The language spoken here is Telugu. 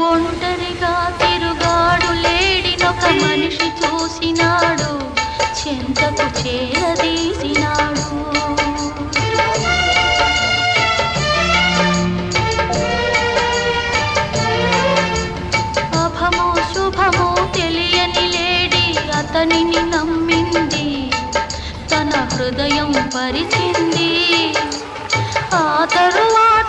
ఒంటరిగా తిరుగాడు లేడినొక మనిషి చూసినాడు, చెంతకు చేరదీసినాడు. అభమో శుభమో తెలియని లేడి అతనిని నమ్మింది, తన హృదయం పరిచింది. ఆ తరువాత